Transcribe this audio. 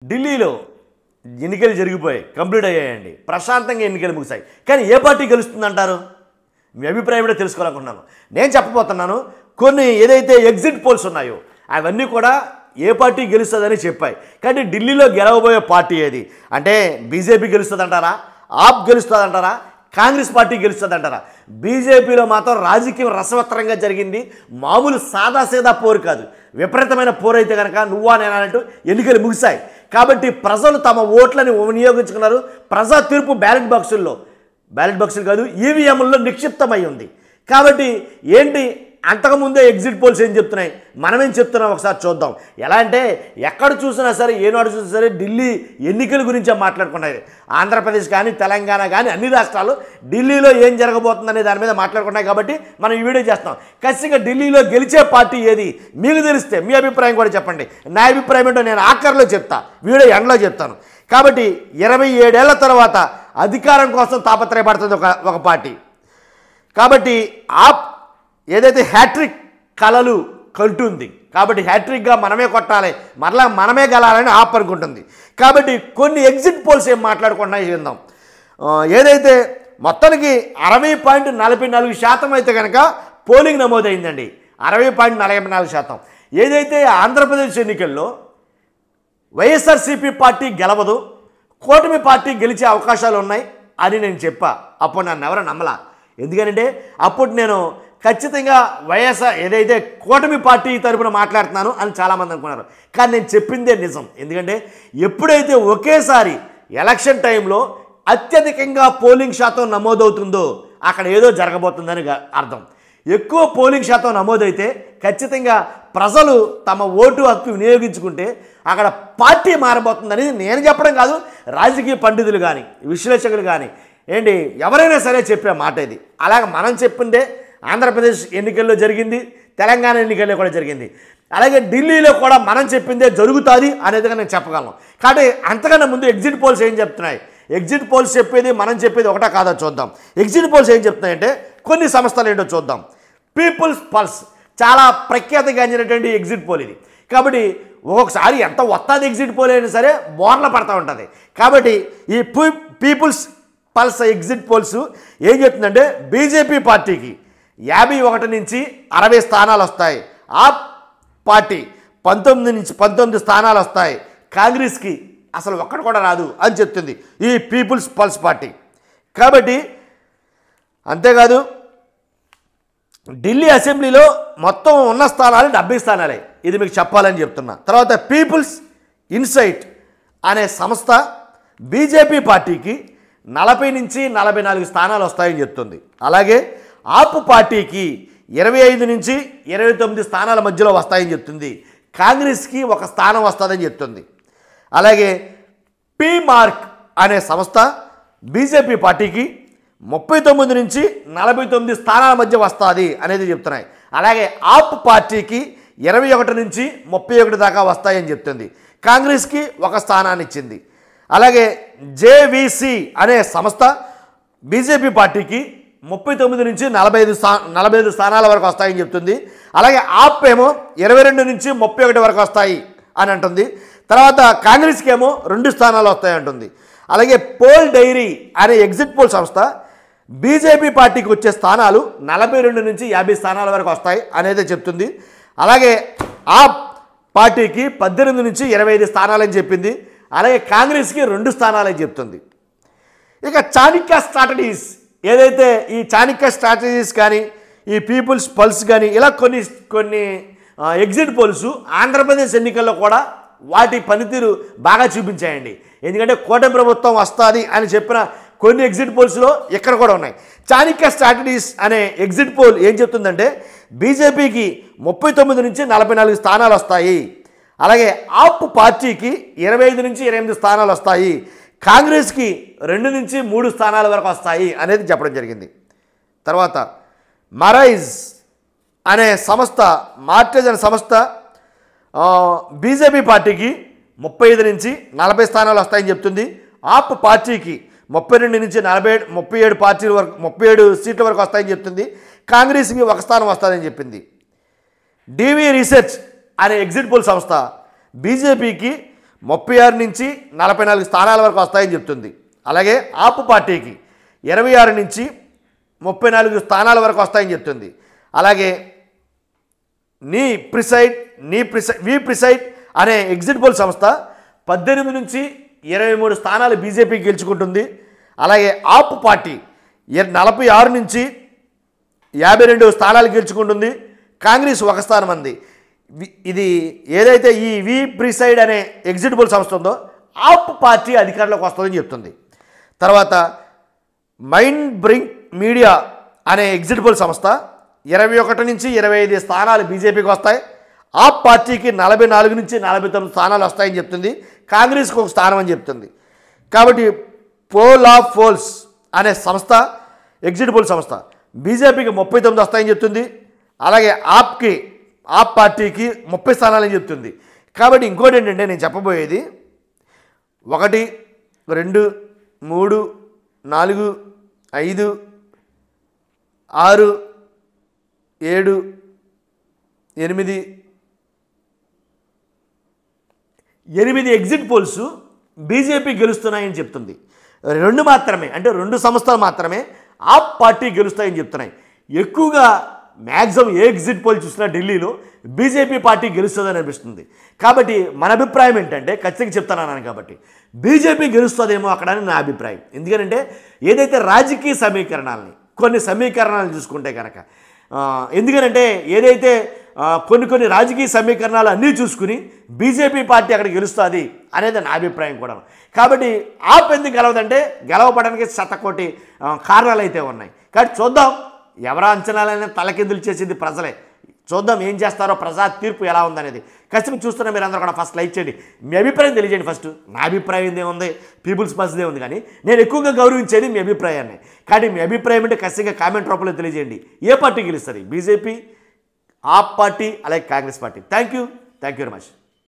ఢిల్లీలో ఎన్నికలు జరిగిపోయాయి, కంప్లీట్ అయ్యాయండి. ప్రశాంతంగా ఎన్నికలు ముగిశాయి. కానీ ఏ పార్టీ గెలుస్తుందంటారు? మీ అభిప్రాయం కూడా తెలుసుకోవాలనుకుంటున్నాను. నేను చెప్పబోతున్నాను, కొన్ని ఏదైతే ఎగ్జిట్ పోల్స్ ఉన్నాయో అవన్నీ కూడా ఏ పార్టీ గెలుస్తుందని చెప్పాయి. కానీ ఢిల్లీలో గెలవబోయే పార్టీ ఏది అంటే బీజేపీ గెలుస్తుందంటారా, ఆప్ గెలుస్తుందంటారా, కాంగ్రెస్ పార్టీ గెలుస్తుందంటారా? బీజేపీలో మాత్రం రాజకీయం రసవత్తరంగా జరిగింది. మామూలు సాదాసీదా పోరు కాదు, విపరీతమైన పోరు. అయితే కనుక నువ్వా నేనా అంటూ ఎన్నికలు ముగిశాయి. కాబట్టి ప్రజలు తమ ఓట్లని వినియోగించుకున్నారు. ప్రజా తీర్పు బ్యాలెట్ బాక్సులు కాదు, ఈవీఎంల్లో నిక్షిప్తమై ఉంది. కాబట్టి ఏంటి, అంతకుముందే ఎగ్జిట్ పోల్స్ ఏం చెప్తున్నాయి, మనమేం చెప్తున్నాం ఒకసారి చూద్దాం. ఎలా అంటే ఎక్కడ చూసినా సరే, ఏనాడు చూసినా సరే ఢిల్లీ ఎన్నికల గురించే మాట్లాడుకున్నాయి. ఆంధ్రప్రదేశ్ కానీ తెలంగాణ కానీ అన్ని రాష్ట్రాలు ఢిల్లీలో ఏం జరగబోతుందనే దాని మీద మాట్లాడుకున్నాయి. కాబట్టి మనం ఈ వీడియో చేస్తాం. ఖచ్చితంగా ఢిల్లీలో గెలిచే పార్టీ ఏది మీకు తెలిస్తే మీ అభిప్రాయం కూడా చెప్పండి. నా అభిప్రాయం ఏంటో నేను ఆఖరిలో చెప్తా, వీడియో ఎండ్లో చెప్తాను. కాబట్టి 27 ఏళ్ల తర్వాత అధికారం కోసం తాపత్రయపడుతుంది ఒక పార్టీ. కాబట్టి ఆప్ ఏదైతే హ్యాట్రిక్ కలలు కంటుంది, కాబట్టి హ్యాట్రిక్గా మనమే కొట్టాలి, మరలా మనమే గెలాలని ఆప్ అనుకుంటుంది. కాబట్టి కొన్ని ఎగ్జిట్ పోల్స్ ఏం మాట్లాడుకుంటున్నాయి చూద్దాం. ఏదైతే మొత్తానికి 60.44% అయితే కనుక పోలింగ్ నమోదైందండి. 60.44%. ఏదైతే ఆంధ్రప్రదేశ్ ఎన్నికల్లో వైఎస్ఆర్సీపీ పార్టీ గెలవదు, కూటమి పార్టీ గెలిచే అవకాశాలు ఉన్నాయి అని నేను చెప్పా. అప్పుడు నన్ను ఎవరు నమ్మలా. ఎందుకంటే అప్పుడు నేను ఖచ్చితంగా వైఎస్ఆర్ ఏదైతే కూటమి పార్టీ తరపున మాట్లాడుతున్నాను అని చాలామంది అనుకున్నారు. కానీ నేను చెప్పిందే నిజం. ఎందుకంటే ఎప్పుడైతే ఒకేసారి ఎలక్షన్ టైంలో అత్యధికంగా పోలింగ్ శాతం నమోదవుతుందో అక్కడ ఏదో జరగబోతుందని అర్థం. ఎక్కువ పోలింగ్ శాతం నమోదైతే ఖచ్చితంగా ప్రజలు తమ ఓటు హక్కు వినియోగించుకుంటే అక్కడ పార్టీ మారబోతుందని నేను చెప్పడం కాదు, రాజకీయ పండితులు కానీ విశ్లేషకులు కానీ ఏంటి ఎవరైనా సరే చెప్పే మాట ఇది. అలాగే మనం చెప్పిందే ఆంధ్రప్రదేశ్ ఎన్నికల్లో జరిగింది, తెలంగాణ ఎన్నికల్లో కూడా జరిగింది. అలాగే ఢిల్లీలో కూడా మనం చెప్పిందే జరుగుతుంది అనేదిగా నేను చెప్పగలను. కాబట్టి అంతకన్నా ముందు ఎగ్జిట్ పోల్స్ ఏం చెప్తున్నాయి, ఎగ్జిట్ పోల్స్ చెప్పేది మనం చెప్పేది ఒకటా కాదా చూద్దాం. ఎగ్జిట్ పోల్స్ ఏం చెప్తున్నాయంటే కొన్ని సంస్థలు ఏంటో చూద్దాం. పీపుల్స్ పల్స్ చాలా ప్రఖ్యాతిగాంచినటువంటి ఎగ్జిట్ పోల్ ఇది. కాబట్టి ఒక్కొక్కసారి ఎంత వస్తుంది ఎగ్జిట్ పోల్ అయినా సరే బోర్ల పడతా ఉంటుంది. కాబట్టి ఈ పీపుల్స్ పల్స్ ఎగ్జిట్ పోల్స్ ఏం చెప్తుందంటే బీజేపీ పార్టీకి 51 నుంచి 60 స్థానాలు వస్తాయి, ఆప్ పార్టీ 19 నుంచి 19 స్థానాలు వస్తాయి, కాంగ్రెస్కి అసలు ఒక్కటి కూడా రాదు అని చెప్తుంది ఈ పీపుల్స్ పల్స్ పార్టీ. కాబట్టి అంతేకాదు ఢిల్లీ అసెంబ్లీలో మొత్తం ఉన్న స్థానాలు 70 స్థానాలే, ఇది మీకు చెప్పాలని చెప్తున్నా. తర్వాత పీపుల్స్ ఇన్సైట్ అనే సంస్థ బీజేపీ పార్టీకి 40 నుంచి 44 స్థానాలు వస్తాయని చెప్తుంది. అలాగే ఆప్ పార్టీకి 25 నుంచి 29 స్థానాల మధ్యలో వస్తాయని చెప్తుంది. కాంగ్రెస్కి 1 స్థానం వస్తుందని చెప్తుంది. అలాగే పీ మార్క్ అనే సంస్థ బీజేపీ పార్టీకి 39 నుంచి 49 స్థానాల మధ్య వస్తుంది అనేది చెప్తున్నాయి. అలాగే ఆప్ పార్టీకి 21 నుంచి 31 దాకా వస్తాయని చెప్తుంది. కాంగ్రెస్కి 1 స్థానాన్ని ఇచ్చింది. అలాగే జేవీసీ అనే సంస్థ బీజేపీ పార్టీకి 39 నుంచి 45 స్థానాల వరకు వస్తాయని చెప్తుంది. అలాగే ఆప్ ఏమో 22 నుంచి 31 వరకు వస్తాయి అని అంటుంది. తర్వాత కాంగ్రెస్కి ఏమో 2 స్థానాలు వస్తాయి అంటుంది. అలాగే పోల్ డైరీ అనే ఎగ్జిట్ పోల్ సంస్థ బీజేపీ పార్టీకి వచ్చే స్థానాలు 42 నుంచి 50 స్థానాల వరకు వస్తాయి అనేది చెప్తుంది. అలాగే ఆప్ పార్టీకి 18 నుంచి 25 స్థానాలని చెప్పింది. అలాగే కాంగ్రెస్కి 2 స్థానాలని చెప్తుంది. ఇక చాణక్య స్ట్రాటజీస్ ఏదైతే ఈ చాణక్య స్ట్రాటజీస్ కానీ ఈ పీపుల్స్ పల్స్ కానీ ఇలా కొన్ని ఎగ్జిట్ పోల్స్ ఆంధ్రప్రదేశ్ ఎన్నికల్లో కూడా వాటి పనితీరు బాగా చూపించాయండి. ఎందుకంటే కూటమి ప్రభుత్వం వస్తుంది అని చెప్పిన కొన్ని ఎగ్జిట్ పోల్స్లో ఇక్కడ కూడా ఉన్నాయి. చాణక్య స్ట్రాటజీస్ అనే ఎగ్జిట్ పోల్ ఏం చెప్తుందంటే బీజేపీకి 39 నుంచి 44 స్థానాలు వస్తాయి. అలాగే ఆప్ పార్టీకి 25 నుంచి 28 స్థానాలు వస్తాయి, కాంగ్రెస్కి 2 నుంచి 3 స్థానాల వరకు వస్తాయి అనేది చెప్పడం జరిగింది. తర్వాత మరైజ్ అనే సంస్థ, మార్టేజ్ అనే సంస్థ బీజేపీ పార్టీకి 35 నుంచి 40 స్థానాలు వస్తాయని చెప్తుంది. ఆప్ పార్టీకి 32 నుంచి 37 సీట్ల వరకు వస్తాయని చెప్తుంది. కాంగ్రెస్కి 1 స్థానం వస్తుందని చెప్పింది. డివి రీసెర్చ్ అనే ఎగ్జిట్ పోల్ సంస్థ బీజేపీకి 36 నుంచి 44 స్థానాల వరకు వస్తాయని చెప్తుంది. అలాగే ఆప్ పార్టీకి 26 నుంచి 34 స్థానాల వరకు వస్తాయని చెప్తుంది. అలాగే వి ప్రిసైడ్ అనే ఎగ్జిట్ పోల్ సంస్థ 18 నుంచి 23 స్థానాలు బీజేపీకి గెలుచుకుంటుంది. అలాగే ఆప్ పార్టీ 46 నుంచి 52 స్థానాలు గెలుచుకుంటుంది. కాంగ్రెస్ 1 స్థానం అంది. ఇది ఏదైతే ఈ వి ప్రిసైడ్ అనే ఎగ్జిట్ పోల్ సంస్థ ఉందో ఆప్ పార్టీ అధికారంలోకి వస్తుందని చెప్తుంది. తర్వాత మైండ్ బ్రింగ్ మీడియా అనే ఎగ్జిట్ పోల్ సంస్థ 21 నుంచి 25 స్థానాలు బీజేపీకి వస్తాయి. ఆప్ పార్టీకి 44 నుంచి 49 స్థానాలు వస్తాయని చెప్తుంది. కాంగ్రెస్కి 1 స్థానం అని చెప్తుంది. కాబట్టి పోల్ ఆఫ్ పోల్స్ అనే సంస్థ ఎగ్జిట్ పోల్ సంస్థ బీజేపీకి 39 వస్తాయని చెప్తుంది. అలాగే ఆప్ పార్టీకి 30 స్థానాలని చెప్తుంది. కాబట్టి ఇంకోటి ఏంటంటే నేను చెప్పబోయేది 1 2 3 4 5 6 7 8 ఎగ్జిట్ పోల్స్ బీజేపీ గెలుస్తున్నాయని చెప్తుంది. 2 మాత్రమే, అంటే 2 సంస్థలు మాత్రమే ఆప్ పార్టీ గెలుస్తాయని చెప్తున్నాయి. ఎక్కువగా మ్యాక్సిమం ఏ ఎగ్జిట్ పోల్ చూసినా ఢిల్లీలో బీజేపీ పార్టీ గెలుస్తుందని అనిపిస్తుంది. కాబట్టి మన అభిప్రాయం ఏంటంటే ఖచ్చితంగా చెప్తానన్నాను కాబట్టి బీజేపీ గెలుస్తుందేమో అక్కడ అని నా అభిప్రాయం. ఎందుకంటే ఏదైతే రాజకీయ సమీకరణాలని కొన్ని సమీకరణాలు చూసుకుంటే కనుక ఎందుకంటే ఏదైతే కొన్ని రాజకీయ సమీకరణాలు అన్నీ చూసుకుని బీజేపీ పార్టీ అక్కడ గెలుస్తుంది అనేది నా అభిప్రాయం కూడా. కాబట్టి ఆప్ ఎందుకు గెలవదంటే గెలవపడానికి శతకోటి కారణాలు అయితే ఉన్నాయి. కాబట్టి చూద్దాం, ఎవరా అంచనాలైనా తలకిందులు చేసింది ప్రజలే. చూద్దాం ఏం చేస్తారో, ప్రజా తీర్పు ఎలా ఉందనేది. ఖచ్చితంగా చూస్తున్నా మీరు అందరూ కూడా ఫస్ట్ లైక్ చేయండి, మీ అభిప్రాయం తెలియజేయండి. ఫస్ట్ నా అభిప్రాయం ఏముంది, పీపుల్స్ మధ్యదే ఉంది, కానీ నేను ఎక్కువగా గౌరవించేది మీ అభిప్రాయాన్ని. కానీ మీ అభిప్రాయం అంటే ఖచ్చితంగా కామెంట్ రూపంలో తెలియజేయండి. ఏ పార్టీ గెలుస్తుంది, బీజేపీ, ఆప్ పార్టీ, అలాగే Congress party. Thank you very much.